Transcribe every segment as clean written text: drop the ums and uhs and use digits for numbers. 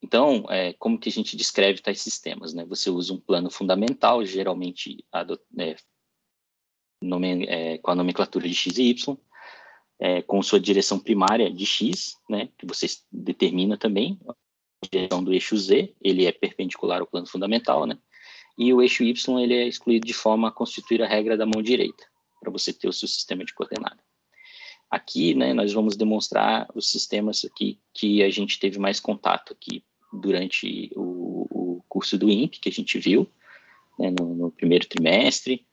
Então, como que a gente descreve tais sistemas, né? Você usa um plano fundamental, geralmente com a nomenclatura de x e y, com sua direção primária de x, né? Que você determina também, a direção do eixo z, ele é perpendicular ao plano fundamental, né? E o eixo y, ele é excluído de forma a constituir a regra da mão direita, para você ter o seu sistema de coordenada. Aqui, né, nós vamos demonstrar os sistemas aqui que a gente teve mais contato aqui durante o curso do INPE, que a gente viu, né, no primeiro trimestre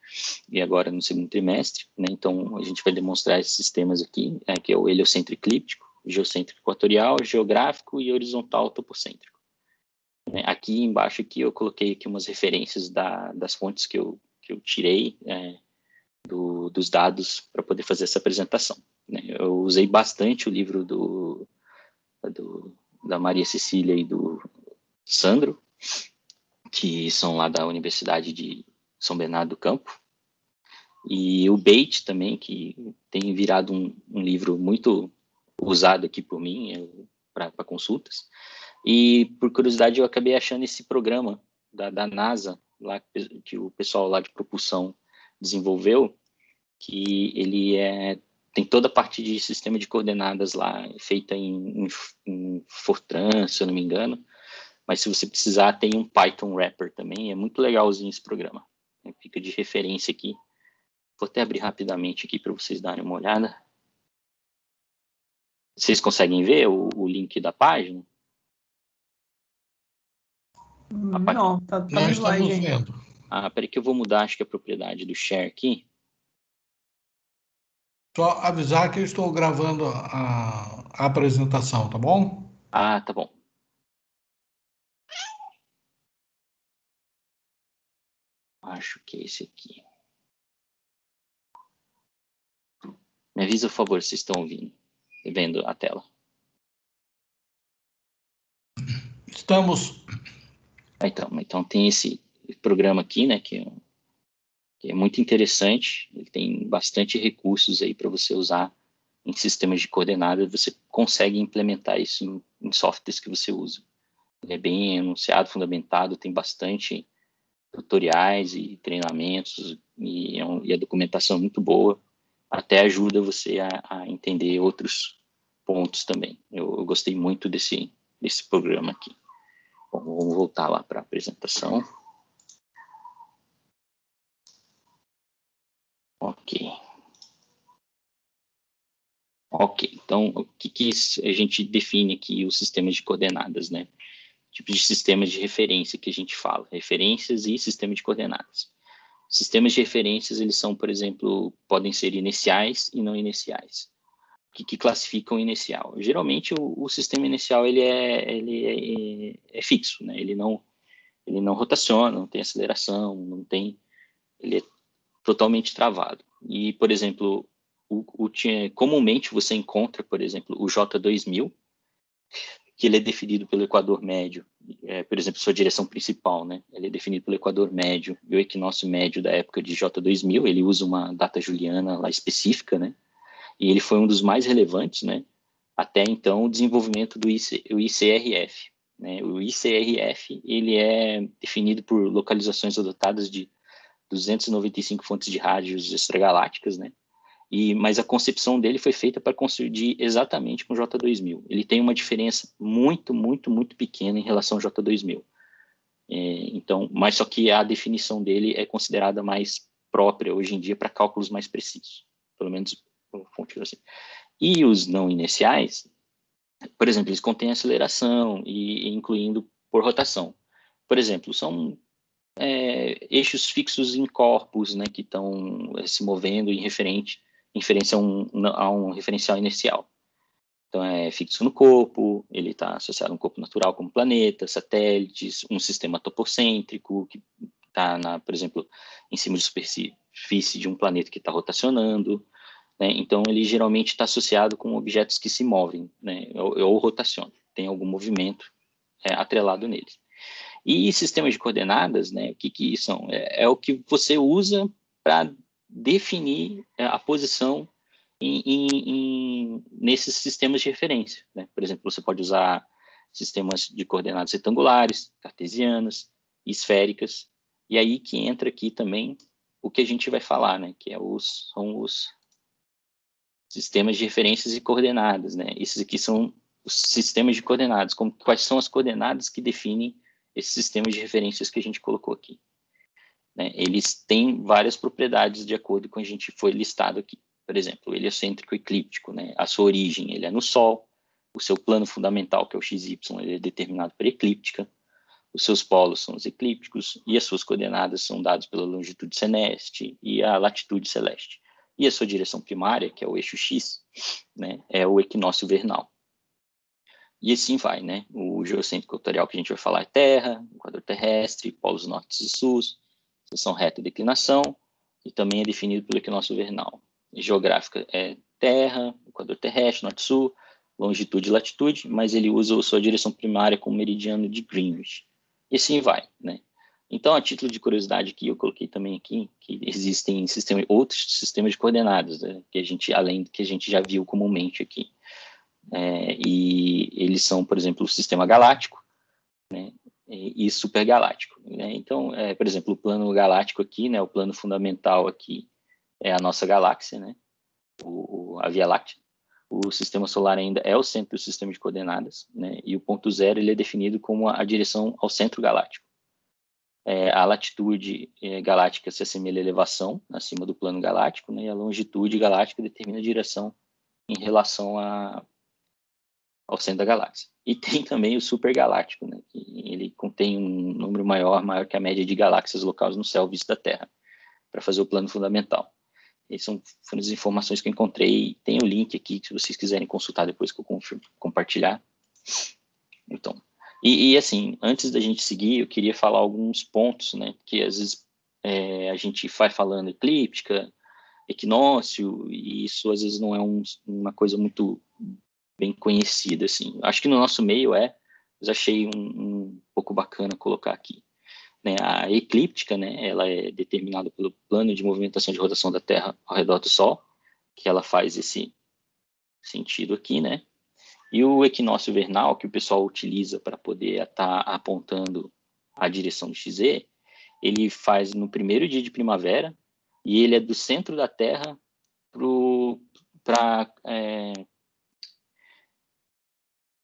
e agora no segundo trimestre, né? Então, a gente vai demonstrar esses sistemas aqui, que é o heliocêntrico eclíptico, geocêntrico equatorial, geográfico e horizontal topocêntrico. Aqui embaixo aqui eu coloquei aqui umas referências das fontes que eu tirei dos dados para poder fazer essa apresentação, né? Eu usei bastante o livro da Maria Cecília e do Sandro, que são lá da Universidade de São Bernardo do Campo, e o Bate também, que tem virado um livro muito usado aqui por mim para consultas. E, por curiosidade, eu acabei achando esse programa da NASA, lá, que o pessoal lá de propulsão desenvolveu, que ele tem toda a parte de sistema de coordenadas lá, feita em Fortran, se eu não me engano, mas se você precisar, tem um Python wrapper também, é muito legalzinho esse programa. Fica de referência aqui. Vou até abrir rapidamente aqui para vocês darem uma olhada. Vocês conseguem ver o link da página? Não, tá no slide ainda. Peraí que eu vou mudar, acho que a propriedade do share aqui. Só avisar que eu estou gravando a apresentação, tá bom? Tá bom. Acho que é esse aqui. Me avisa, por favor, se vocês estão vendo a tela. Estamos. Então tem esse programa aqui, né, que é muito interessante. Ele tem bastante recursos aí para você usar em sistemas de coordenadas. Você consegue implementar isso em softwares que você usa. Ele é bem enunciado, fundamentado, tem bastante tutoriais e treinamentos, e a documentação é muito boa. Até ajuda você a entender outros pontos também. Eu gostei muito desse programa aqui. Bom, vamos voltar lá para a apresentação. Ok, então o que a gente define aqui os sistemas de coordenadas, né? Tipos de sistemas de referência que a gente fala, referências e sistema de coordenadas. Sistemas de referências, eles são, por exemplo, podem ser iniciais e não iniciais. O que classifica o inicial? Geralmente, o sistema inicial ele é fixo, né? Ele não rotaciona, não tem aceleração, ele é totalmente travado. E, por exemplo, comumente você encontra, por exemplo, o J2000, que ele é definido pelo equador médio, por exemplo, sua direção principal, né? Ele é definido pelo equador médio e o equinócio médio da época de J2000. Ele usa uma data juliana lá específica, né? E ele foi um dos mais relevantes, né? Até então, o desenvolvimento do ICRF, né? O ICRF, ele é definido por localizações adotadas de 295 fontes de rádios extragalácticas, né? Mas a concepção dele foi feita para coincidir exatamente com o J2000. Ele tem uma diferença muito, muito, muito pequena em relação ao J2000. Então, mas só que a definição dele é considerada mais própria hoje em dia para cálculos mais precisos, pelo menos fonte assim. E os não iniciais, por exemplo, eles contêm aceleração e incluindo por rotação. Por exemplo, são eixos fixos em corpos, né, que estão se movendo em referência a um referencial inercial. Então, é fixo no corpo, ele está associado a um corpo natural como planeta, satélites, um sistema topocêntrico, que está, por exemplo, em cima de superfície de um planeta que está rotacionando, né? Então, ele geralmente está associado com objetos que se movem, né, ou rotacionam, tem algum movimento atrelado neles. E sistemas de coordenadas, né, o que são? É o que você usa para definir a posição nesses sistemas de referência, né? Por exemplo, você pode usar sistemas de coordenadas retangulares, cartesianas, esféricas, e aí que entra aqui também o que a gente vai falar, né, que são os sistemas de referências e coordenadas, né? Esses aqui são os sistemas de coordenadas, quais são as coordenadas que definem esses sistemas de referências que a gente colocou aqui, né? Eles têm várias propriedades de acordo com a gente foi listado aqui. Por exemplo, o heliocêntrico eclíptico, né? A sua origem, ele é no Sol, o seu plano fundamental, que é o XY, ele é determinado por eclíptica, os seus polos são os eclípticos, e as suas coordenadas são dadas pela longitude celeste e a latitude celeste. E a sua direção primária, que é o eixo X, né, é o equinócio vernal. E assim vai, né? O geocêntrico equatorial que a gente vai falar é Terra, equador terrestre, polos norte e sul, seção reta e declinação, e também é definido pelo equinócio vernal. E geográfica é Terra, equador terrestre, norte e sul, longitude e latitude, mas ele usa a sua direção primária como meridiano de Greenwich. E assim vai, né? Então, a título de curiosidade aqui, eu coloquei também aqui que existem outros sistemas de coordenadas, né, que a gente, além do que a gente já viu comumente aqui. E eles são, por exemplo, o sistema galáctico, né, e supergaláctico, né? Então, por exemplo, o plano galáctico aqui, né, o plano fundamental aqui é a nossa galáxia, né, a Via Láctea. O sistema solar ainda é o centro do sistema de coordenadas, né, e o ponto zero ele é definido como a direção ao centro galáctico. A latitude galáctica se assemelha à elevação acima do plano galáctico, né, e a longitude galáctica determina a direção em relação ao centro da galáxia. E tem também o supergaláctico, né, que ele contém um número maior que a média de galáxias locais no céu visto da Terra, para fazer o plano fundamental. Essas foram as informações que eu encontrei. Tem o link aqui, se vocês quiserem consultar depois que eu compartilhar. Então, e assim, antes da gente seguir, eu queria falar alguns pontos, né, que às vezes a gente vai falando eclíptica, equinócio, e isso às vezes não é uma coisa muito bem conhecida, assim. Acho que no nosso meio mas achei um pouco bacana colocar aqui. Né, a eclíptica, né, ela é determinada pelo plano de movimentação de rotação da Terra ao redor do Sol, que ela faz esse sentido aqui, né? E o equinócio vernal, que o pessoal utiliza para poder estar apontando a direção do XZ, ele faz no primeiro dia de primavera, e ele é do centro da Terra para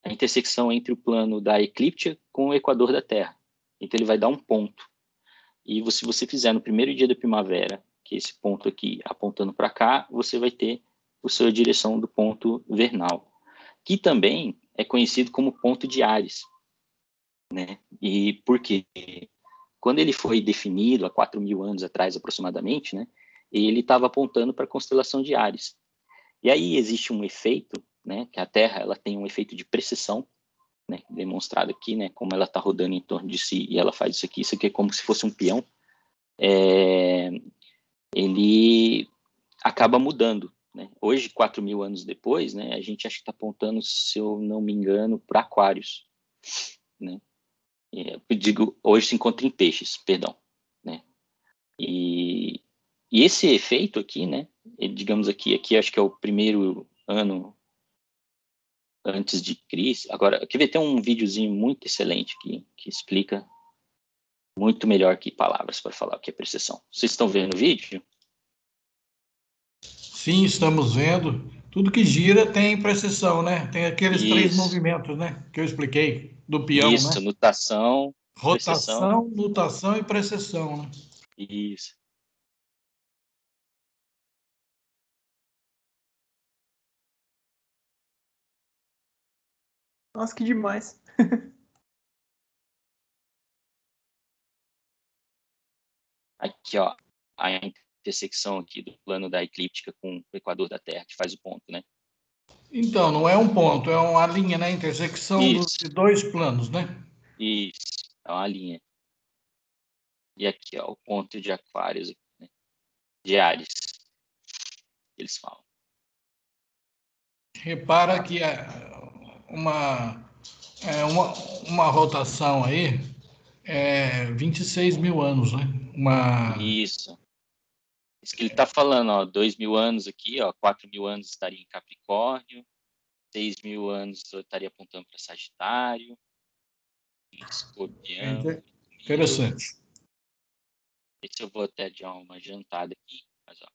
a intersecção entre o plano da eclíptica com o equador da Terra. Então ele vai dar um ponto. E se você fizer no primeiro dia da primavera, que é esse ponto aqui apontando para cá, você vai ter a sua direção do ponto vernal, que também é conhecido como ponto de Áries, né? E por quê? Quando ele foi definido, há 4.000 anos atrás aproximadamente, né, ele estava apontando para a constelação de Áries. E aí existe um efeito, né, que a Terra ela tem um efeito de precessão, né, demonstrado aqui, né, como ela está rodando em torno de si e ela faz isso aqui é como se fosse um peão. Ele acaba mudando, né? Hoje, 4.000 anos depois, né, a gente acha que está apontando, se eu não me engano, para Aquários, né? Eu digo, hoje se encontra em Peixes, perdão, né? E esse efeito aqui, né, digamos aqui acho que é o primeiro ano antes de Cristo. Agora, quer ver, tem um videozinho muito excelente aqui, que explica muito melhor que palavras para falar o que é precessão. Vocês estão vendo o vídeo? Sim, estamos vendo. Tudo que gira tem precessão, né? Tem aqueles três Isso, movimentos, né? Que eu expliquei, do peão, isso, né? nutação, precessão, Rotação, nutação e precessão, né? isso. Nossa, que demais. Aqui, ó, a intersecção aqui do plano da eclíptica com o equador da Terra, que faz o ponto, né? Então, não é um ponto, é uma linha, né? Intersecção Isso, de dois planos, né? isso, é uma linha. E aqui, ó, o ponto de Aquários, né? De Áries, eles falam. Repara que uma, uma rotação aí é 26.000 anos, né? Isso. Isso que ele está falando, ó, 2.000 anos aqui, ó, 4.000 anos estaria em Capricórnio, 6.000 anos eu estaria apontando para Sagitário, Escorpião. Interessante. Esse eu vou até dar uma adiantada aqui, mas ó,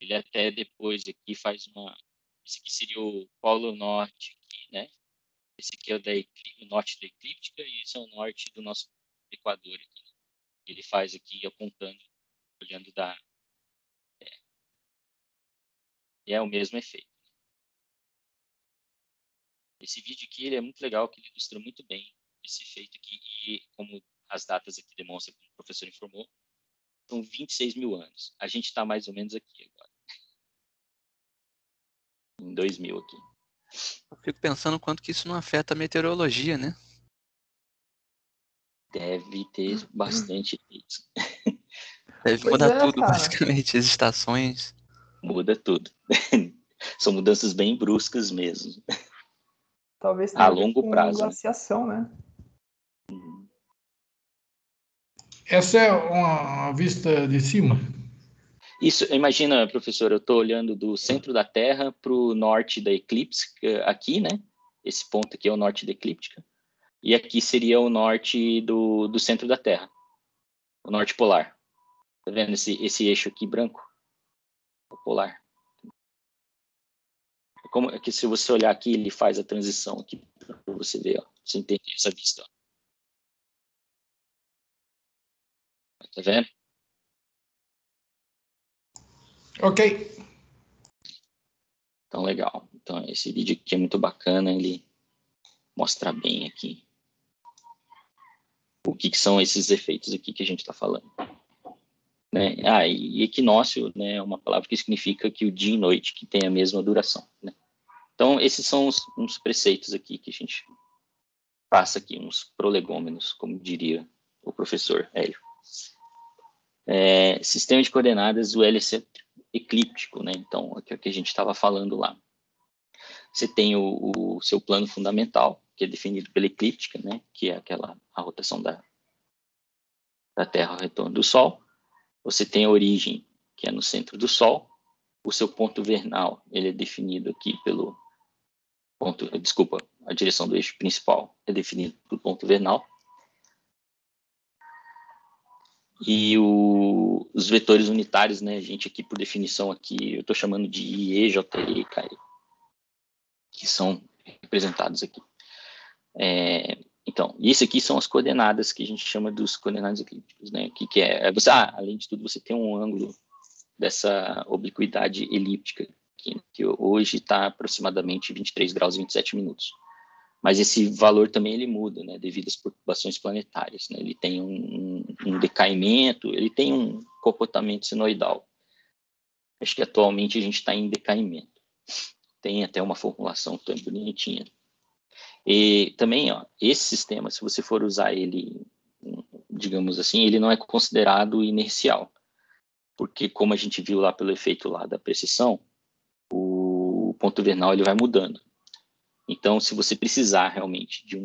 ele até depois aqui faz uma. Esse aqui seria o Polo Norte aqui, né? Esse aqui é o norte da eclíptica e esse é o norte do nosso Equador aqui. Ele faz aqui apontando, olhando da. É o mesmo efeito. Esse vídeo aqui ele é muito legal, que ele ilustra muito bem esse efeito aqui e como as datas aqui demonstram, como o professor informou, são 26 mil anos. A gente está mais ou menos aqui agora. Em 2000 aqui. Eu fico pensando quanto que isso não afeta a meteorologia, né? Deve ter bastante efeitos. Deve Pois mudar é, tudo, cara. basicamente, as estações. Muda tudo. São mudanças bem bruscas mesmo. Talvez A tenha a ver longo com prazo. glaciação, né? Essa é uma vista de cima? Isso, imagina, professor, eu estou olhando do centro da Terra para o norte da eclíptica, aqui, né? Esse ponto aqui é o norte da eclíptica. E aqui seria o norte do centro da Terra. O norte polar. Tá vendo esse eixo aqui branco? O polar. Como é que se você olhar aqui, ele faz a transição aqui para você ver, ó. Você entende essa vista, ó. Tá vendo? Ok. Então, legal. Então, esse vídeo aqui é muito bacana, ele mostra bem aqui o que são esses efeitos aqui que a gente está falando. Né? E equinócio, né, é uma palavra que significa que o dia e noite que tem a mesma duração. Né? Então, esses são uns preceitos aqui que a gente passa aqui, uns prolegômenos, como diria o professor Hélio. Sistema de coordenadas do eclíptico, né? Então, aqui é o que a gente estava falando lá. Você tem o seu plano fundamental, que é definido pela eclíptica, né? Que é a rotação da Terra ao retorno do Sol. Você tem a origem, que é no centro do Sol. O seu ponto vernal, ele é definido aqui pelo ponto, desculpa, a direção do eixo principal é definida pelo ponto vernal. E os vetores unitários, né, a gente aqui, por definição aqui, eu estou chamando de IE, JE e KE, que são representados aqui. Então, e esse aqui são as coordenadas que a gente chama dos coordenadas eclípticas, né, que é você, além de tudo, você tem um ângulo dessa obliquidade elíptica, que hoje está aproximadamente 23 graus e 27 minutos. Mas esse valor também ele muda, né, devido às perturbações planetárias. Né? Ele tem um decaimento, ele tem um comportamento senoidal. Acho que atualmente a gente está em decaimento. Tem até uma formulação tão bonitinha. E também, ó, esse sistema, se você for usar ele, digamos assim, ele não é considerado inercial. Porque, como a gente viu lá pelo efeito lá da precessão, o ponto vernal ele vai mudando. Então, se você precisar realmente de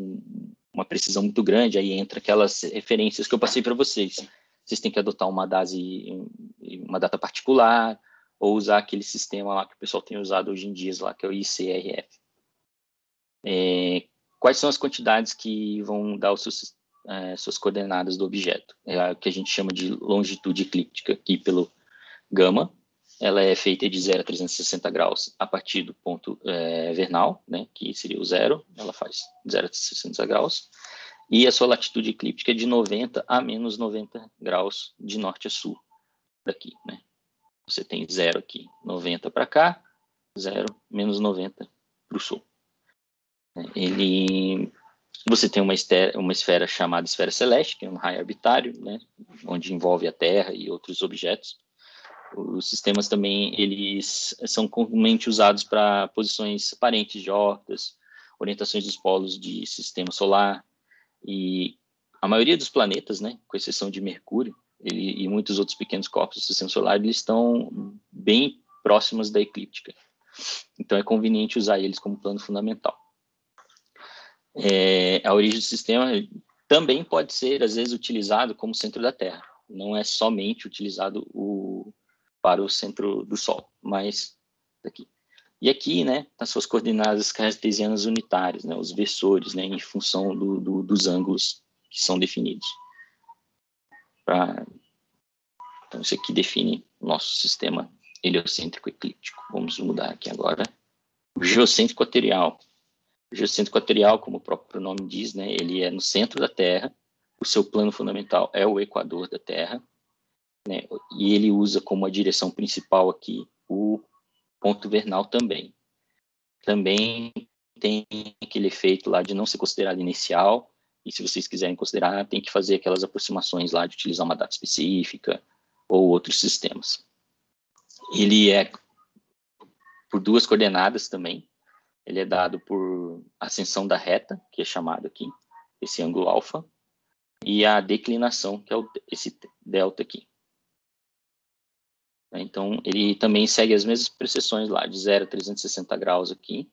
uma precisão muito grande, aí entra aquelas referências que eu passei para vocês. Vocês têm que adotar uma data particular, ou usar aquele sistema lá que o pessoal tem usado hoje em dia, lá, que é o ICRF. Quais são as quantidades que vão dar suas coordenadas do objeto? É o que a gente chama de longitude eclíptica, aqui pelo gama. Ela é feita de 0 a 360 graus a partir do ponto vernal, né, que seria o 0, ela faz 0 a 360 graus, e a sua latitude eclíptica é de 90 a menos 90 graus de norte a sul, daqui, né. Você tem 0 aqui, 90 para cá, 0, menos 90 para o sul. Você tem uma esfera chamada esfera celeste, que é um raio arbitário, né, onde envolve a Terra e outros objetos. Os sistemas também, eles são comumente usados para posições aparentes de órbitas, orientações dos polos de sistema solar, e a maioria dos planetas, né, com exceção de Mercúrio, e muitos outros pequenos corpos do sistema solar, eles estão bem próximos da eclíptica. Então, é conveniente usar eles como plano fundamental. A origem do sistema também pode ser, às vezes, utilizado como centro da Terra. Não é somente utilizado para o centro do Sol, mas daqui. E aqui, né, nas suas coordenadas cartesianas unitárias, né, os versores, né, em função dos ângulos que são definidos. Então, isso aqui define o nosso sistema heliocêntrico eclíptico. Vamos mudar aqui agora. O geocêntrico equatorial. O geocêntrico equatorial, como o próprio nome diz, né, ele é no centro da Terra. O seu plano fundamental é o equador da Terra, né, e ele usa como a direção principal aqui o ponto vernal também. Também tem aquele efeito lá de não ser considerado inicial, e se vocês quiserem considerar, tem que fazer aquelas aproximações lá de utilizar uma data específica ou outros sistemas. Ele é por 2 coordenadas também. Ele é dado por ascensão da reta, que é chamado aqui, esse ângulo alfa, e a declinação, que é esse delta aqui. Então, ele também segue as mesmas precessões lá, de 0 a 360 graus aqui.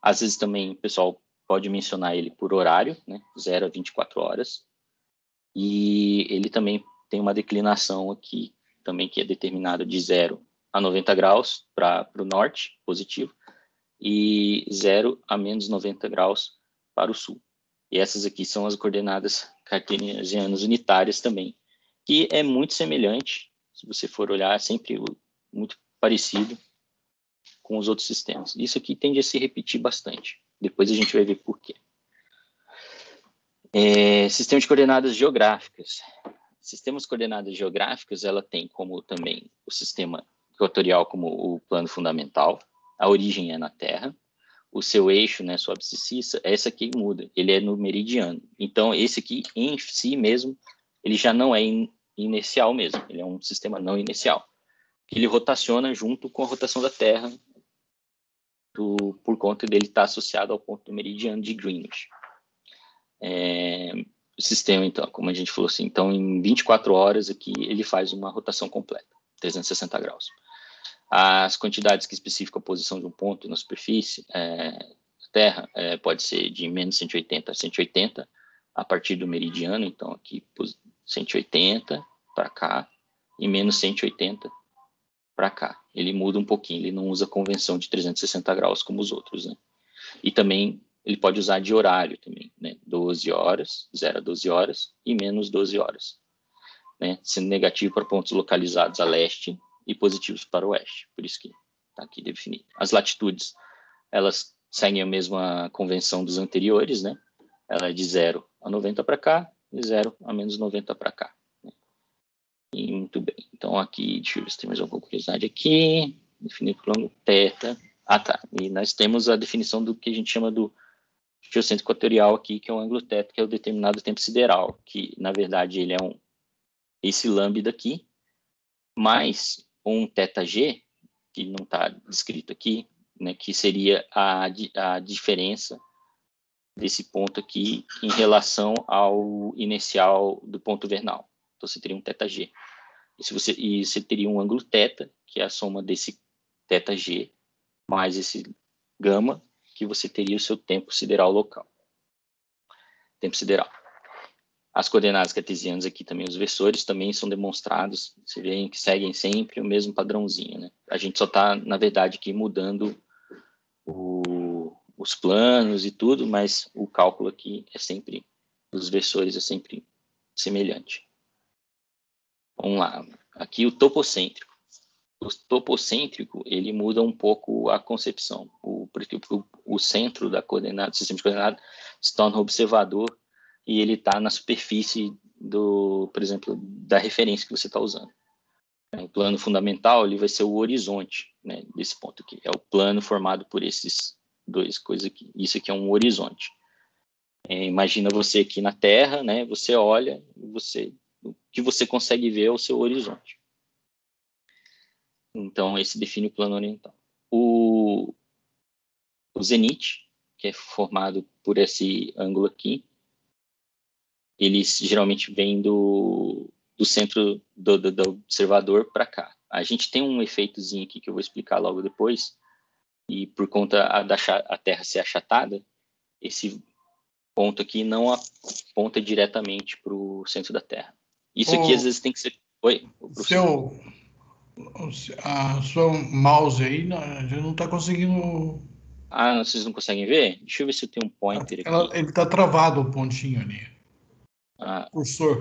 Às vezes também o pessoal pode mencionar ele por horário, né, 0 a 24 horas. E ele também tem uma declinação aqui, também que é determinada de 0 a 90 graus para o norte, positivo, e 0 a menos 90 graus para o sul. E essas aqui são as coordenadas cartesianas unitárias também, que é muito semelhante, se você for olhar, é sempre muito parecido com os outros sistemas. Isso aqui tende a se repetir bastante. Depois a gente vai ver por quê. Sistema de coordenadas geográficas. Sistemas de coordenadas geográficas, ela tem como também o sistema equatorial como o plano fundamental. A origem é na Terra. O seu eixo, né, sua abscissa, essa aqui muda. Ele é no meridiano. Então, esse aqui, em si mesmo, ele já não é inercial mesmo. Ele é um sistema não inercial. Ele rotaciona junto com a rotação da Terra, por conta dele estar associado ao ponto do meridiano de Greenwich. O sistema, então, como a gente falou assim, então em 24 horas aqui ele faz uma rotação completa, 360 graus. As quantidades que especificam a posição de um ponto na superfície da Terra pode ser de menos 180 a 180 a partir do meridiano, então aqui 180 para cá e menos 180 para cá. Ele muda um pouquinho, ele não usa a convenção de 360 graus como os outros, né? E também ele pode usar de horário também, né? 12 horas, 0 a 12 horas e menos 12 horas, né? Sendo negativo para pontos localizados a leste e positivos para o oeste, por isso que está aqui definido. As latitudes, elas seguem a mesma convenção dos anteriores, né? Ela é de 0 a 90 para cá e 0 a menos 90 para cá. E muito bem. Então, aqui, deixa eu ver se tem mais alguma curiosidade aqui. Definir o plano θ. Ah, tá. E nós temos a definição do que a gente chama do geocêntrico equatorial aqui, que é o ângulo θ, que é o determinado tempo sideral, que, na verdade, ele é esse lambda aqui, mais um θg, que não está descrito aqui, né, que seria a diferença desse ponto aqui em relação ao inicial do ponto vernal. Então, você teria um θg. E você teria um ângulo θ, que é a soma desse θg, mais esse gama, que você teria o seu tempo sideral local. Tempo sideral. As coordenadas cartesianas aqui também, os versores, também são demonstrados, você vê que seguem sempre o mesmo padrãozinho, né? A gente só está, na verdade, aqui mudando os planos e tudo, mas o cálculo aqui é sempre, dos versores é sempre semelhante. Vamos lá, aqui o topocêntrico. O topocêntrico, ele muda um pouco a concepção. O centro da coordenada, do sistema de coordenadas, se torna observador e ele está na superfície, por exemplo, da referência que você está usando. O plano fundamental ele vai ser o horizonte, né, desse ponto aqui. É o plano formado por esses dois coisas aqui. Isso aqui é um horizonte. Imagina você aqui na Terra, né, você olha e o que você consegue ver é o seu horizonte. Então, esse define o plano oriental. O zenite, que é formado por esse ângulo aqui, eles geralmente vêm do centro do observador para cá. A gente tem um efeitozinho aqui que eu vou explicar logo depois, e por conta da Terra ser achatada, esse ponto aqui não aponta diretamente para o centro da Terra. Isso aqui às vezes tem que ser... Oi? A sua mouse aí, a gente não está conseguindo. Ah, vocês não conseguem ver? Deixa eu ver se eu tenho um pointer aqui. Ele está travado o pontinho ali. Ah, Cursor.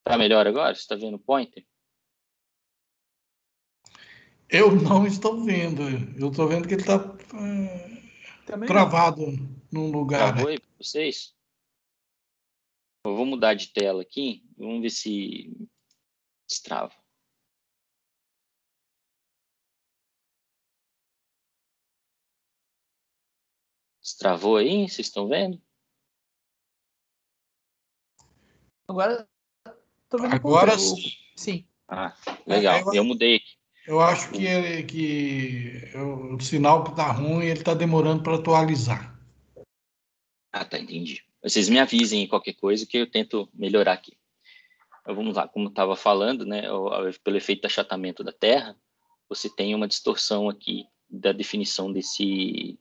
tá melhor agora? Você está vendo o pointer? Eu não estou vendo. Eu estou vendo que ele está Também não. travado num lugar. Travou aí para vocês? Eu vou mudar de tela aqui. Vamos ver se destrava. Destravou aí? Vocês estão vendo? Agora tô vendo Agora sim. Ah, é, legal. Eu mudei aqui. eu acho que, o sinal que está ruim, ele está demorando para atualizar. Ah, tá, entendi. Vocês me avisem qualquer coisa que eu tento melhorar aqui. Então, vamos lá, como estava falando, né, pelo efeito de achatamento da Terra, você tem uma distorção aqui da definição desse...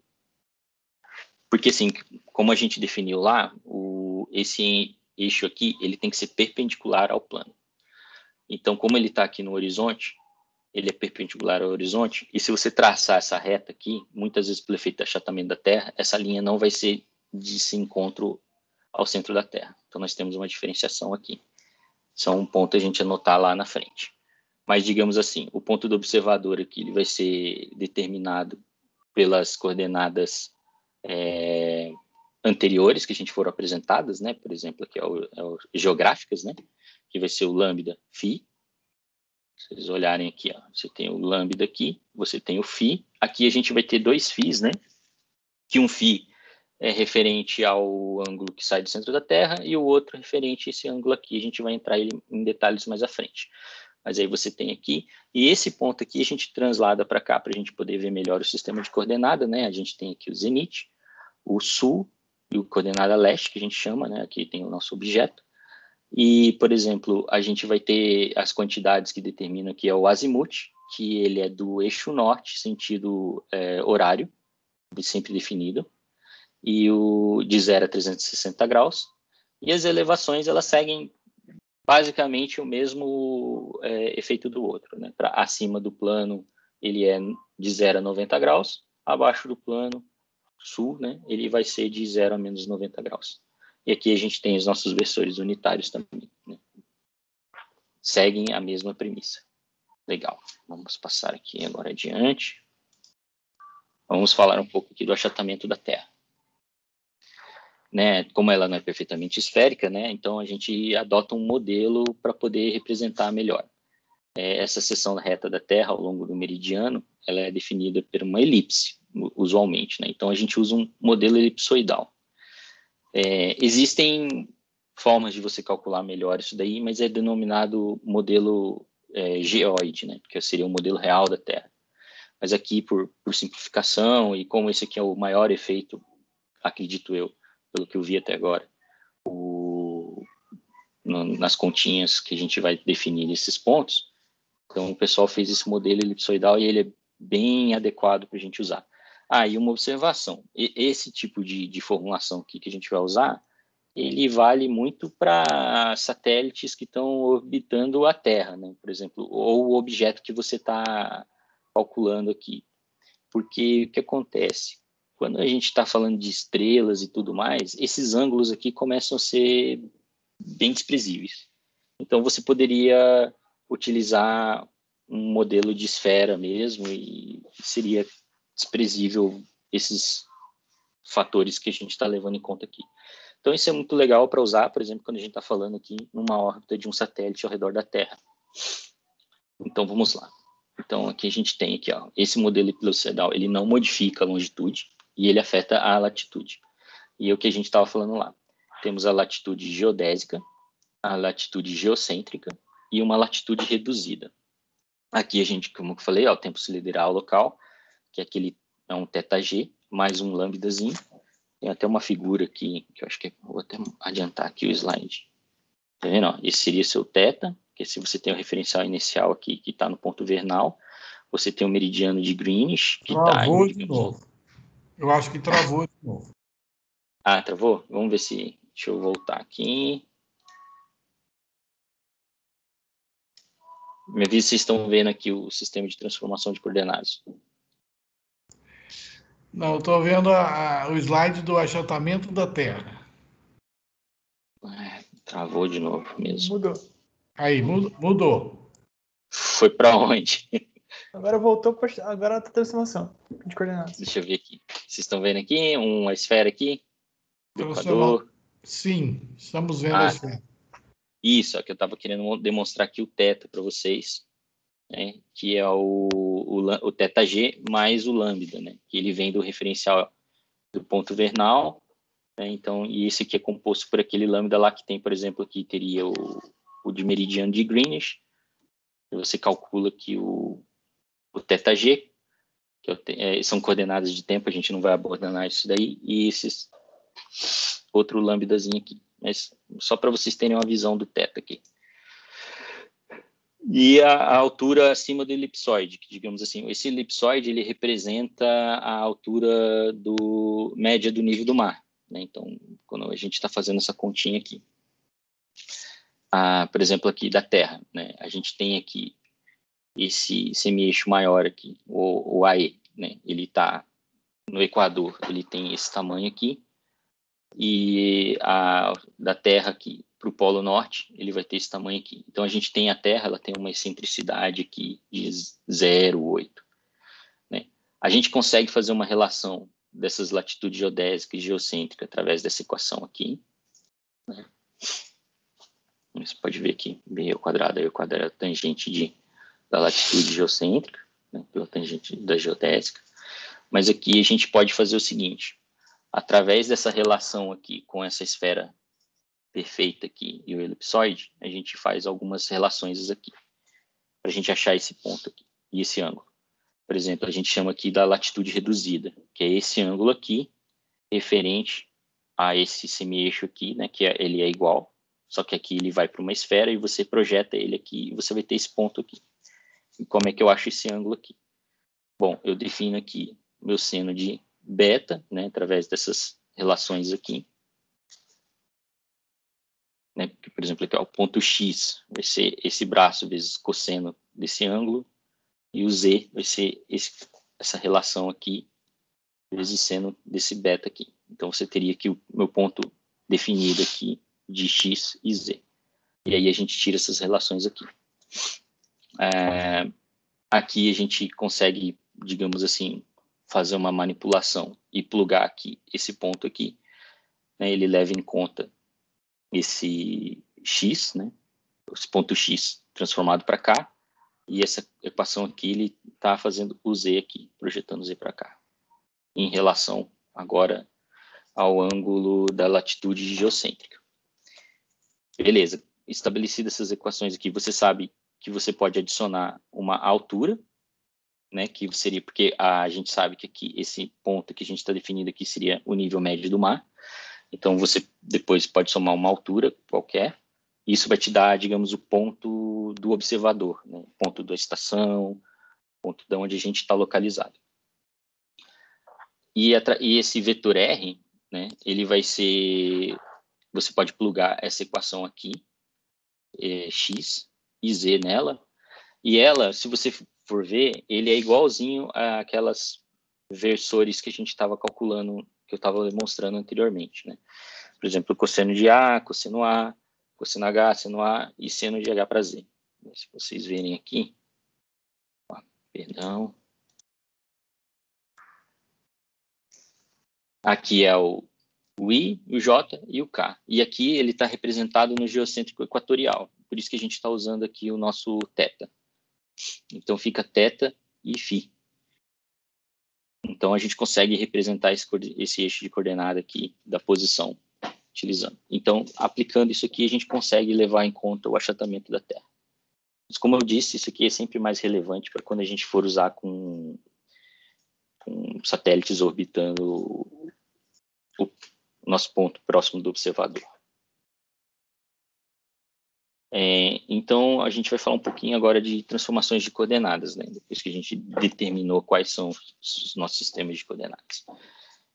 Porque, assim, como a gente definiu lá, esse eixo aqui, ele tem que ser perpendicular ao plano. Então, como ele está aqui no horizonte, ele é perpendicular ao horizonte, e se você traçar essa reta aqui, muitas vezes pelo efeito de achatamento da Terra, essa linha não vai ser de se encontro ao centro da Terra. Então, nós temos uma diferenciação aqui. Isso é um ponto a gente anotar lá na frente. Mas, digamos assim, o ponto do observador aqui ele vai ser determinado pelas coordenadas anteriores que a gente foram apresentadas, né? Por exemplo, aqui é o geográficas, né? Que vai ser o lambda φ. Se vocês olharem aqui, ó, você tem o lambda aqui, você tem o φ. Aqui a gente vai ter dois φs, né? Que um φ é referente ao ângulo que sai do centro da Terra e o outro referente a esse ângulo aqui. A gente vai entrar em detalhes mais à frente. Mas aí você tem aqui, e esse ponto aqui a gente translada para cá para a gente poder ver melhor o sistema de coordenada, né? A gente tem aqui o zenite, o sul e o coordenada leste, que a gente chama, né? Aqui tem o nosso objeto. E, por exemplo, a gente vai ter as quantidades que determinam aqui é o azimuth, que ele é do eixo norte, sentido horário, sempre definido, e o de 0 a 360 graus. E as elevações, elas seguem basicamente o mesmo efeito do outro, né? Para acima do plano, ele é de 0 a 90 graus, abaixo do plano sul, né? Ele vai ser de 0 a menos 90 graus. E aqui a gente tem os nossos versores unitários também, né? Seguem a mesma premissa. Legal. Vamos passar aqui agora adiante. Vamos falar um pouco aqui do achatamento da Terra. Né, como ela não é perfeitamente esférica, né, então a gente adota um modelo para poder representar melhor. Essa seção reta da Terra ao longo do meridiano, ela é definida por uma elipse, usualmente, né, então a gente usa um modelo elipsoidal. Existem formas de você calcular melhor isso daí, mas é denominado modelo geóide, né, que seria o modelo real da Terra. Mas aqui, por simplificação, e como esse aqui é o maior efeito, acredito eu, pelo que eu vi até agora, nas continhas que a gente vai definir esses pontos. Então, o pessoal fez esse modelo elipsoidal e ele é bem adequado para a gente usar. E uma observação. Esse tipo de formulação aqui que a gente vai usar, ele vale muito para satélites que estão orbitando a Terra, né? Por exemplo, ou o objeto que você está calculando aqui. Porque o que acontece? Quando a gente está falando de estrelas e tudo mais, esses ângulos aqui começam a ser bem desprezíveis. Então, você poderia utilizar um modelo de esfera mesmo e seria desprezível esses fatores que a gente está levando em conta aqui. Então, isso é muito legal para usar, por exemplo, quando a gente está falando aqui numa órbita de um satélite ao redor da Terra. Então, vamos lá. Então, aqui a gente tem aqui, ó, esse modelo elipsoidal, ele não modifica a longitude e ele afeta a latitude. E é o que a gente estava falando lá. Temos a latitude geodésica, a latitude geocêntrica e uma latitude reduzida. Aqui a gente, como eu falei, ó, o tempo sideral local, que é um θg, mais um lambdazinho. Tem até uma figura aqui, que eu acho que vou até adiantar aqui o slide. Tá vendo? Ó, esse seria seu θ, que se você tem o referencial inicial aqui, que está no ponto vernal, você tem o meridiano de Greenwich, que está Travou em... de novo. Eu acho que travou de novo. Travou? Vamos ver se... Deixa eu voltar aqui. Me avisa se vocês estão vendo aqui o sistema de transformação de coordenadas. Não, eu estou vendo o slide do achatamento da Terra. Travou de novo mesmo. Mudou. Aí, mudou. Foi para onde? Agora voltou para agora a transformação de coordenadas. Deixa eu ver aqui. Vocês estão vendo aqui uma esfera aqui? Do Equador. Sim, estamos vendo a esfera. Isso, é que eu estava querendo demonstrar aqui o θ para vocês, né, que é o θg mais o lambda, né, que ele vem do referencial do ponto vernal, né, então, e esse aqui é composto por aquele lambda lá que tem, por exemplo, aqui teria o de meridiano de Greenwich, e você calcula que o θg, que são coordenadas de tempo, a gente não vai abordar isso daí, e esses outro lambdazinho aqui, mas só para vocês terem uma visão do θ aqui. E a altura acima do elipsoide, que digamos assim, esse elipsoide ele representa a altura média do nível do mar, né? Então, quando a gente está fazendo essa continha aqui, por exemplo, aqui da Terra, né? A gente tem aqui esse semi-eixo maior aqui, o AE, né? Ele está no Equador, ele tem esse tamanho aqui, e da Terra aqui para o Polo Norte, ele vai ter esse tamanho aqui. Então, a gente tem a Terra, ela tem uma excentricidade aqui de 0,8. Né? A gente consegue fazer uma relação dessas latitudes geodésicas e geocêntricas através dessa equação aqui. Né? Você pode ver aqui, B ao quadrado é a tangente da latitude geocêntrica, né? Pela tangente da geodésica. Mas aqui a gente pode fazer o seguinte, através dessa relação aqui com essa esfera perfeita aqui e o elipsoide, a gente faz algumas relações aqui, para a gente achar esse ponto aqui, e esse ângulo. Por exemplo, a gente chama aqui da latitude reduzida, que é esse ângulo aqui, referente a esse semi-eixo aqui, né, que ele é igual, só que aqui ele vai para uma esfera e você projeta ele aqui, e você vai ter esse ponto aqui. E como é que eu acho esse ângulo aqui? Bom, eu defino aqui meu seno de beta, né, através dessas relações aqui. Né, porque, por exemplo, aqui, ó, o ponto X vai ser esse braço vezes cosseno desse ângulo, e o Z vai ser essa relação aqui vezes seno desse beta aqui. Então, você teria aqui o meu ponto definido aqui de X e Z. E aí a gente tira essas relações aqui. Aqui a gente consegue, digamos assim, fazer uma manipulação e plugar aqui esse ponto aqui. Né, ele leva em conta esse X, né, esse ponto X transformado para cá, e essa equação aqui, ele está fazendo o Z aqui, projetando o Z para cá, em relação agora ao ângulo da latitude geocêntrica. Beleza, estabelecidas essas equações aqui, você sabe que você pode adicionar uma altura, né, que seria, porque a gente sabe que aqui, esse ponto que a gente está definindo aqui seria o nível médio do mar. Então, você depois pode somar uma altura qualquer. Isso vai te dar, digamos, o ponto do observador, né? O ponto da estação, ponto de onde a gente está localizado. E esse vetor R, né, ele vai ser... Você pode plugar essa equação aqui, X e Z nela. E ela, se você for ver, ele é igualzinho àquelas versores que a gente estava calculando, que eu estava demonstrando anteriormente, né? Por exemplo, cosseno de A, cosseno H, seno A e seno de H para Z. Se vocês verem aqui, ó, perdão. Aqui é o I, o J e o K. E aqui ele está representado no geocêntrico equatorial. Por isso que a gente está usando aqui o nosso θ. Então fica θ e φ. Então a gente consegue representar esse eixo de coordenada aqui da posição utilizando. Então, aplicando isso aqui, a gente consegue levar em conta o achatamento da Terra. Mas, como eu disse, isso aqui é sempre mais relevante para quando a gente for usar com satélites orbitando o nosso ponto próximo do observador. Então, a gente vai falar um pouquinho agora de transformações de coordenadas, né? Depois que a gente determinou quais são os nossos sistemas de coordenadas.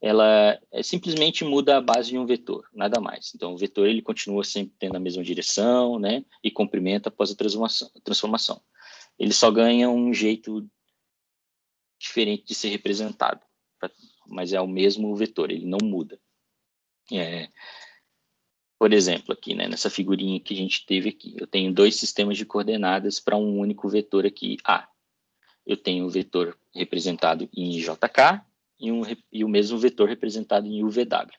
Ela simplesmente muda a base de um vetor, nada mais. Então, o vetor ele continua sempre tendo a mesma direção, né, e comprimento após a transformação. ele só ganha um jeito diferente de ser representado, mas é o mesmo vetor, ele não muda. Por exemplo, aqui, né, nessa figurinha que a gente teve aqui, eu tenho dois sistemas de coordenadas para um único vetor aqui, A. Eu tenho o vetor representado em JK e o mesmo vetor representado em UVW.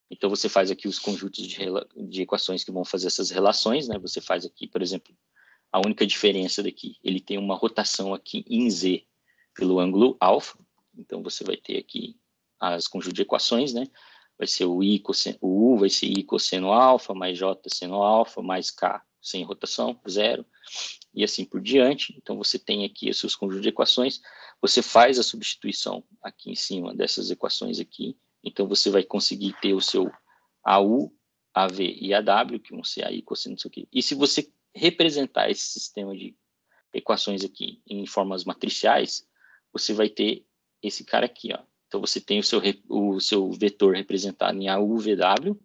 Então, você faz aqui os conjuntos de equações que vão fazer essas relações, né? Você faz aqui, por exemplo, a única diferença daqui, ele tem uma rotação aqui em Z pelo ângulo alfa. Então, você vai ter aqui as conjuntos de equações, né? Vai ser o U vai ser I cosseno alfa, mais J seno alfa, mais K sem rotação, 0, e assim por diante. Então, você tem aqui os seus conjuntos de equações, você faz a substituição aqui em cima dessas equações aqui, então você vai conseguir ter o seu AU, AV e AW, que vão ser aí cosseno disso aqui. E se você representar esse sistema de equações aqui em formas matriciais, você vai ter esse cara aqui, ó. Então, você tem o seu vetor representado em AUVW,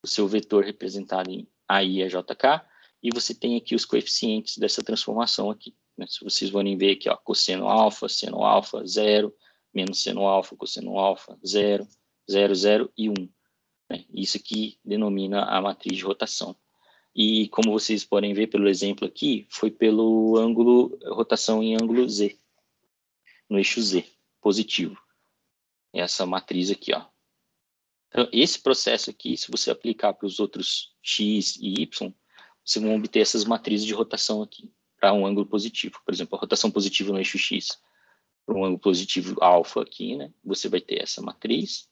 o seu vetor representado em AIAJK, e você tem aqui os coeficientes dessa transformação aqui, né? Se vocês forem ver aqui, ó, cosseno alfa, seno alfa, 0, menos seno alfa, cosseno alfa, 0, 0, 0 e 1. Né? Isso aqui denomina a matriz de rotação. E como vocês podem ver pelo exemplo aqui, foi pelo ângulo, rotação em ângulo Z, no eixo Z, positivo. Essa matriz aqui, ó. Então, esse processo aqui, se você aplicar para os outros X e Y, você vai obter essas matrizes de rotação aqui, para um ângulo positivo. Por exemplo, a rotação positiva no eixo X, para um ângulo positivo alfa aqui, né? Você vai ter essa matriz.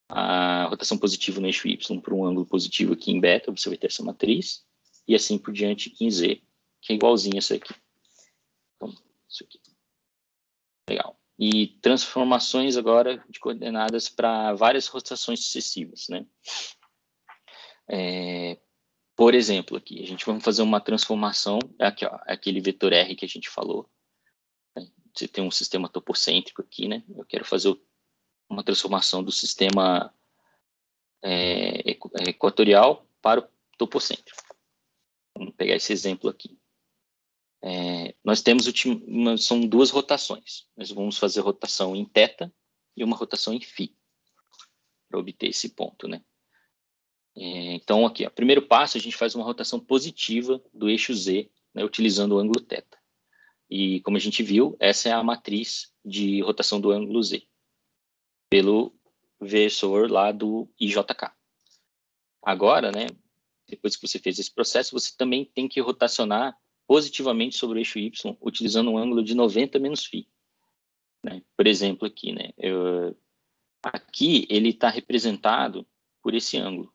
A rotação positiva no eixo Y, para um ângulo positivo aqui em beta, você vai ter essa matriz. E assim por diante em Z, que é igualzinho a essa aqui. Então, isso aqui. Legal. E transformações agora de coordenadas para várias rotações sucessivas, né? Por exemplo, aqui, a gente vai fazer uma transformação, aqui, ó, aquele vetor R que a gente falou. Né? Você tem um sistema topocêntrico aqui, né? Eu quero fazer uma transformação do sistema equatorial para o topocêntrico. Vamos pegar esse exemplo aqui. Nós temos são duas rotações. Nós vamos fazer rotação em θ e uma rotação em φ para obter esse ponto, né? Então, aqui, o primeiro passo, a gente faz uma rotação positiva do eixo Z, né, utilizando o ângulo θ. E, como a gente viu, essa é a matriz de rotação do ângulo Z, pelo versor lá do IJK. Agora, né, depois que você fez esse processo, você também tem que rotacionar positivamente sobre o eixo Y, utilizando um ângulo de 90 menos φ. Né? Por exemplo, aqui, né, aqui ele está representado por esse ângulo.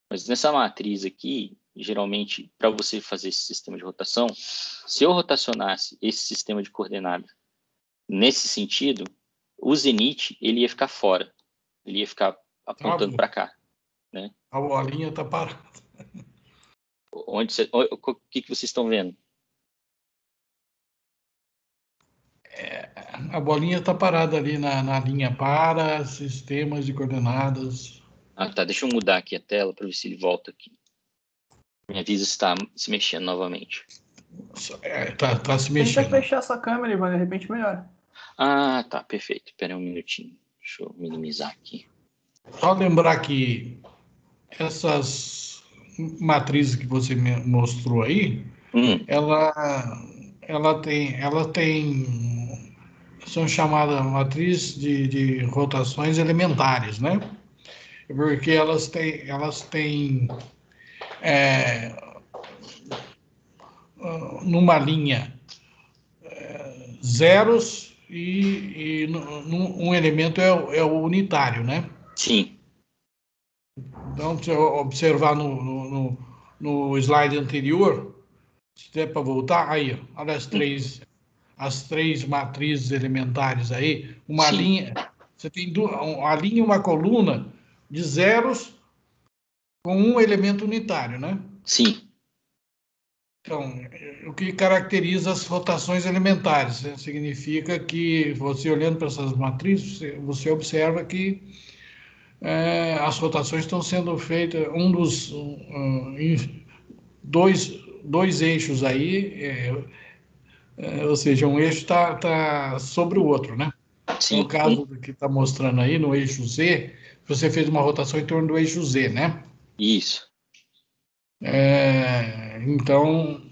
Mas nessa matriz aqui, geralmente, para você fazer esse sistema de rotação, se eu rotacionasse esse sistema de coordenadas nesse sentido, o zenite ele ia ficar fora. Ele ia ficar apontando para cá. Né? A bolinha está parada. O que vocês estão vendo? A bolinha está parada ali na linha para sistemas de coordenadas. Ah, tá. Deixa eu mudar aqui a tela para ver se ele volta aqui. Me avisa se está se mexendo novamente. Tá se Tenta mexendo. fechar essa câmera, Ivan, de repente melhora. Ah, tá. Perfeito. Espera um minutinho. Deixa eu minimizar aqui. Só lembrar que essas matrizes que você me mostrou aí, ela tem são chamadas matrizes de rotações elementares, né? Porque elas têm numa linha zeros e um elemento é o unitário, né? Sim. Então, se eu observar no slide anterior, se der para voltar, aí, olha as três matrizes elementares aí, uma Sim. linha, você tem uma linha e uma coluna de zeros com um elemento unitário, né? Sim. Então, o que caracteriza as rotações elementares, né? Significa que, você olhando para essas matrizes, você observa que as rotações estão sendo feitas, dois eixos aí ou seja, um eixo está sobre o outro, né? Sim, No caso que está mostrando aí, no eixo Z, você fez uma rotação em torno do eixo Z, né? isso. Então,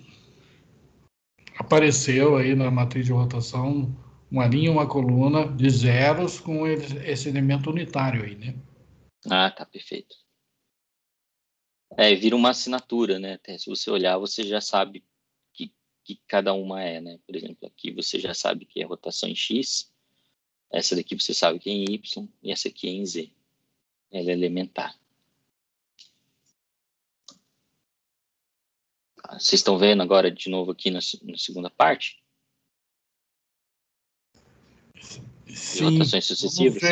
apareceu aí na matriz de rotação uma linha, uma coluna de zeros com esse elemento unitário aí, né? Ah, tá, perfeito. Vira uma assinatura, né? Até se você olhar, você já sabe que cada uma é, né? Por exemplo, aqui você já sabe que é rotação em X, essa daqui você sabe que é em Y, e essa aqui é em Z. Ela é elementar. Vocês estão vendo agora de novo aqui na segunda parte? De Sim, rotações sucessivas?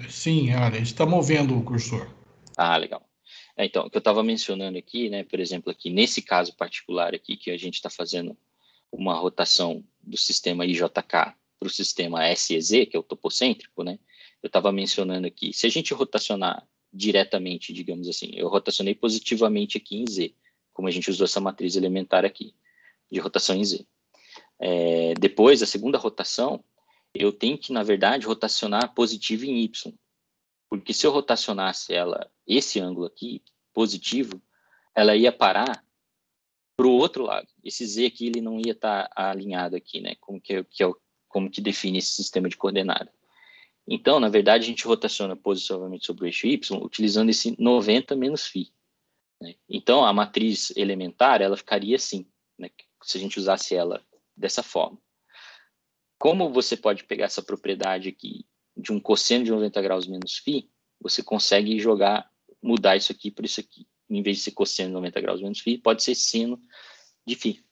sim, olha, está movendo o cursor. Ah, legal. Então, o que eu estava mencionando aqui, né, por exemplo, aqui nesse caso particular aqui, que a gente está fazendo uma rotação do sistema IJK para o sistema SEZ, que é o topocêntrico, né, eu estava mencionando aqui, se a gente rotacionar diretamente, digamos assim, eu rotacionei positivamente aqui em Z, como a gente usou essa matriz elementar aqui, de rotação em Z. Depois, a segunda rotação, eu tenho que, na verdade, rotacionar positivo em Y, porque se eu rotacionasse ela, esse ângulo aqui, positivo, ela ia parar para o outro lado. Esse Z aqui, ele não ia estar alinhado aqui, né? Como que define esse sistema de coordenada. Então, na verdade, a gente rotaciona positivamente sobre o eixo Y, utilizando esse 90 menos φ. Né? Então, a matriz elementar, ela ficaria assim, né? Se a gente usasse ela dessa forma. Como você pode pegar essa propriedade aqui de um cosseno de 90 graus menos φ, você consegue mudar isso aqui por isso aqui. Em vez de ser cosseno de 90 graus menos φ, pode ser seno de φ.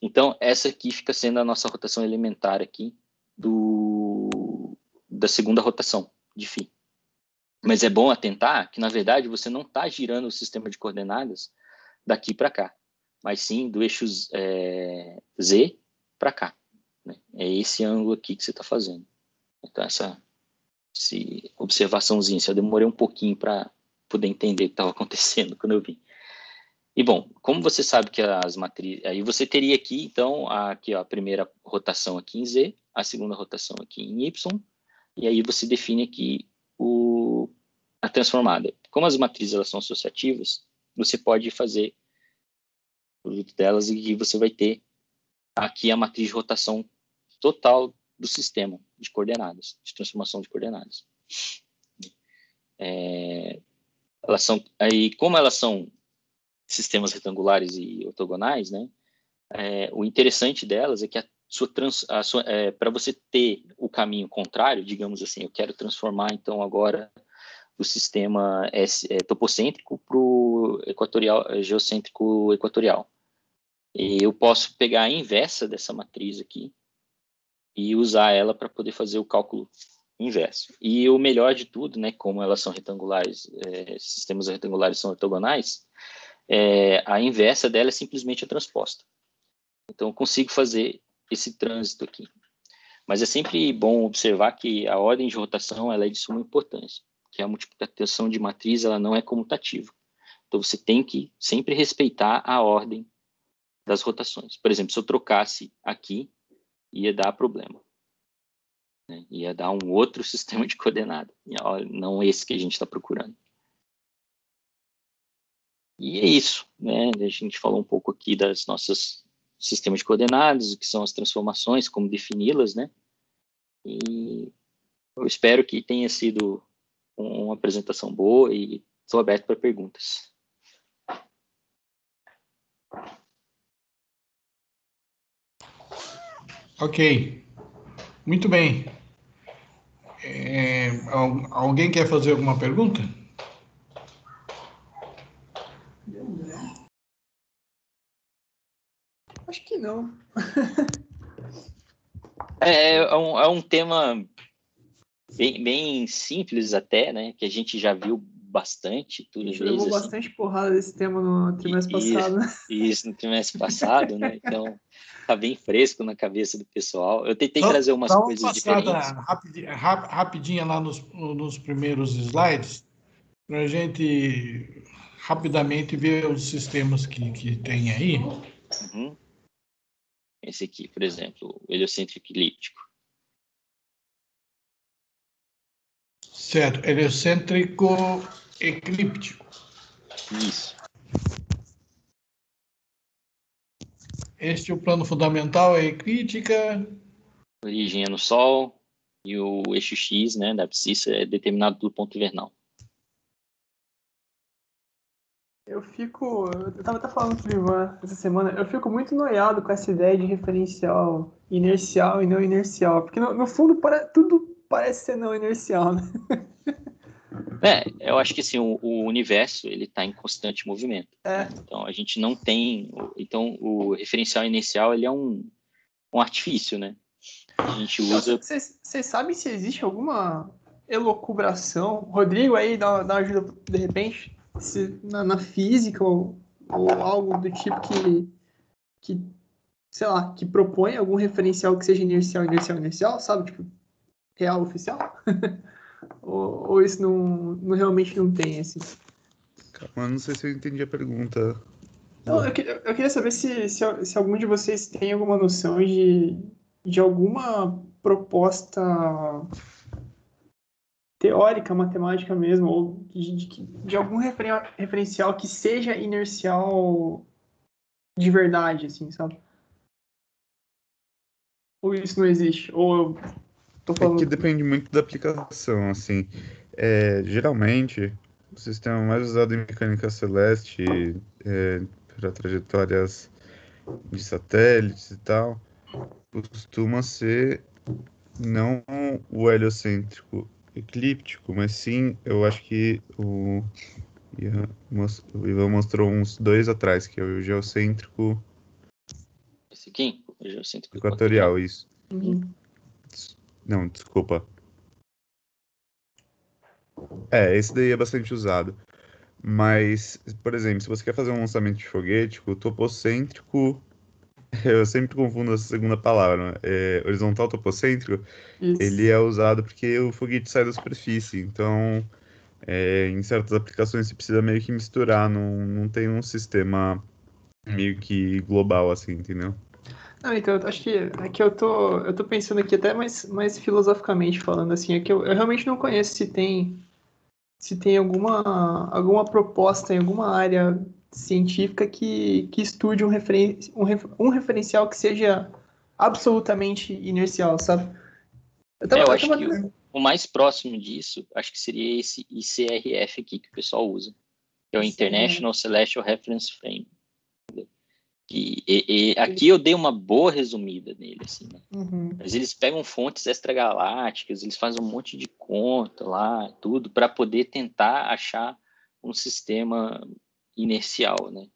Então, essa aqui fica sendo a nossa rotação elementar aqui da segunda rotação de φ. Mas é bom atentar que, na verdade, você não está girando o sistema de coordenadas daqui para cá, mas sim do eixo Z para cá. Né? É esse ângulo aqui que você está fazendo. Então, essa observaçãozinha, eu demorei um pouquinho para poder entender o que estava acontecendo quando eu vi. E, bom, como você sabe que as matrizes... Aí você teria aqui, então, aqui, ó, a primeira rotação aqui em Z, a segunda rotação aqui em Y, e aí você define aqui a transformada. Como as matrizes elas são associativas, você pode fazer o produto delas e você vai ter aqui a matriz de rotação total do sistema de coordenadas, de transformação de coordenadas. Como elas são sistemas retangulares e ortogonais, né? O interessante delas é que para você ter o caminho contrário, digamos assim, eu quero transformar então agora o sistema topocêntrico para o geocêntrico equatorial. E eu posso pegar a inversa dessa matriz aqui e usar ela para poder fazer o cálculo inverso. E o melhor de tudo, né, como elas são retangulares, sistemas retangulares são ortogonais, a inversa dela é simplesmente a transposta. Então, eu consigo fazer esse trânsito aqui. Mas é sempre bom observar que a ordem de rotação ela é de suma importância, que a multiplicação de matriz ela não é comutativa. Então, você tem que sempre respeitar a ordem das rotações. Por exemplo, se eu trocasse aqui, ia dar problema. Né? Ia dar um outro sistema de coordenada, não esse que a gente está procurando. E é isso, né? A gente falou um pouco aqui das nossas sistemas de coordenadas, o que são as transformações, como defini-las, né? E eu espero que tenha sido uma apresentação boa e estou aberto para perguntas. Ok, muito bem. Alguém quer fazer alguma pergunta? Acho que não. É um tema bem simples até, né? Que a gente já viu bastante. A gente levou bastante porrada desse tema no trimestre passado, né? Isso, no trimestre passado, né? Então, tá bem fresco na cabeça do pessoal. Eu tentei trazer umas coisas diferentes. Rapidinha lá nos primeiros slides, para a gente rapidamente ver os sistemas que tem aí. Uhum. Esse aqui, por exemplo, o heliocêntrico elíptico. Certo, heliocêntrico eclíptico. Isso. Este é o plano fundamental, é eclíptica. Origem é no Sol e o eixo X, né, da abscissa é determinado pelo ponto vernal. Eu tava até falando com o Ivan essa semana, eu fico muito noiado com essa ideia de referencial inercial e não inercial, porque no fundo tudo parece ser não inercial, né? Eu acho que assim, o universo ele está em constante movimento. É. Então a gente não tem, então o referencial inercial ele é um artifício, né? A gente usa. Vocês sabem se existe alguma elucubração? Rodrigo aí dá ajuda de repente, se na física ou algo do tipo que sei lá, que propõe algum referencial que seja inercial, sabe? Tipo, real oficial? ou isso não realmente não tem, assim? Calma, não sei se eu entendi a pergunta. Então, eu queria saber se algum de vocês tem alguma noção de alguma proposta teórica, matemática mesmo, ou de algum referencial que seja inercial de verdade, assim, sabe? Ou isso não existe? Ou eu tô É que falando... depende muito da aplicação, assim. Geralmente, o sistema mais usado em mecânica celeste para trajetórias de satélites e tal, costuma ser não o heliocêntrico eclíptico, mas sim, eu acho que o Ivan mostrou uns 2 atrás, que é o geocêntrico Esse aqui, o heliocêntrico equatorial, isso. Uhum. Não, desculpa. Esse daí é bastante usado. Mas, por exemplo, se você quer fazer um lançamento de foguete, o topocêntrico, eu sempre confundo essa segunda palavra, né? Horizontal topocêntrico, ele Isso. é usado porque o foguete sai da superfície. Então, em certas aplicações você precisa meio que misturar, não tem um sistema meio que global assim, entendeu? Não, então, eu acho que aqui eu tô pensando aqui até mais filosoficamente falando, assim, é que eu realmente não conheço se tem alguma proposta em alguma área científica que estude um referencial que seja absolutamente inercial, sabe? Eu Eu acho tava... que o mais próximo disso, acho que seria esse ICRF aqui que o pessoal usa, que é o International Celestial Reference Frame. Aqui eu dei uma boa resumida nele, assim, né? Uhum. Mas eles pegam fontes extragalácticas, eles fazem um monte de conta lá, tudo, para poder tentar achar um sistema inercial, né?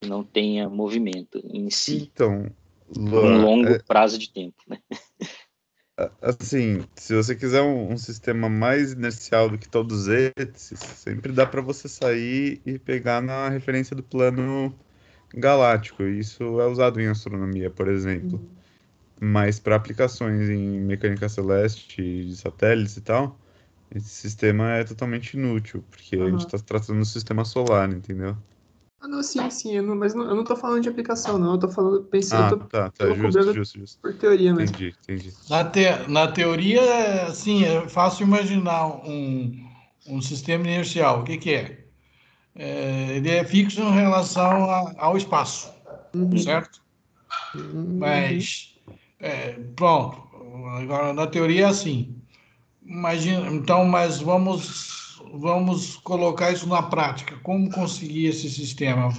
Que não tenha movimento em si, Então, por um Luan, longo prazo de tempo, né? assim, se você quiser um sistema mais inercial do que todos esses, sempre dá para você sair e pegar na referência do plano galáctico. Isso é usado em astronomia, por exemplo. Mas para aplicações em mecânica celeste, de satélites e tal, esse sistema é totalmente inútil, porque a gente Aham. está tratando do sistema solar, entendeu? Ah, não, sim, eu não tô falando de aplicação, não. Eu tô falando, eu Ah, tô tá, justo, cobrando justo, justo. por teoria mesmo. Entendi. Na teoria, assim, é fácil imaginar um sistema inercial. O que é? Ele é fixo em relação ao espaço, Uhum. certo? Uhum. Mas, pronto. Agora, na teoria é assim. Imagina, então, mas vamos colocar isso na prática. Como conseguir esse sistema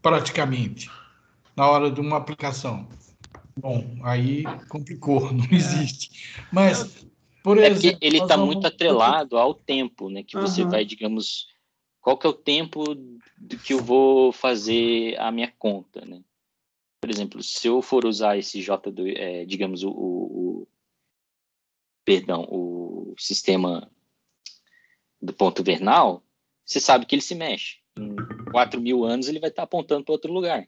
praticamente na hora de uma aplicação? Bom, aí complicou, não existe. Mas, por É porque exemplo, ele nós está muito vamos. atrelado ao tempo, né? Que você vai, Aham. digamos, qual que é o tempo do que eu vou fazer a minha conta, né? Por exemplo, se eu for usar esse J2, digamos, perdão, o sistema do ponto vernal, você sabe que ele se mexe. Em 4.000 anos ele vai estar apontando para outro lugar,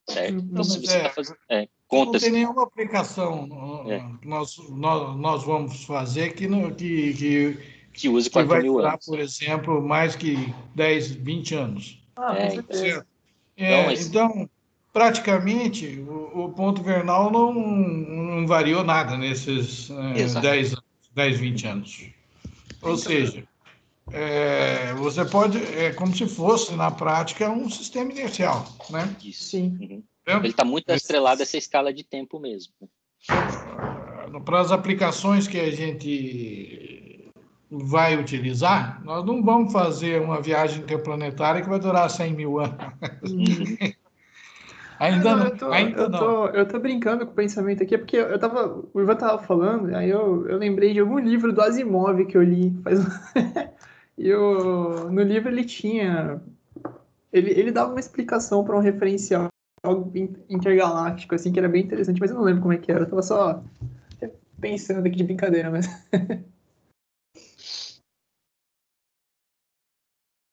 certo? Então, Não, se mas você está fazendo isso não contas... tem nenhuma aplicação É, que nós vamos fazer que use que quatro vai mil durar, anos. por exemplo, mais que 10, 20 anos. Ah, com Então, certeza. então, mas Então, praticamente, o ponto vernal não variou nada nesses 10, 20 anos. Ou seja, você pode, como se fosse, na prática, um sistema inercial, né? Isso. Sim. Uhum. Ele está muito atrelado a essa escala de tempo mesmo. Para as aplicações que a gente vai utilizar, nós não vamos fazer uma viagem interplanetária que vai durar 100 mil anos. Ainda não. Eu tô brincando com o pensamento aqui, porque o Ivan tava falando, aí eu lembrei de algum livro do Asimov que eu li no livro ele tinha. Ele dava uma explicação para um referencial intergaláctico, assim, que era bem interessante, mas eu não lembro como é que era. Eu tava só pensando aqui de brincadeira, mas.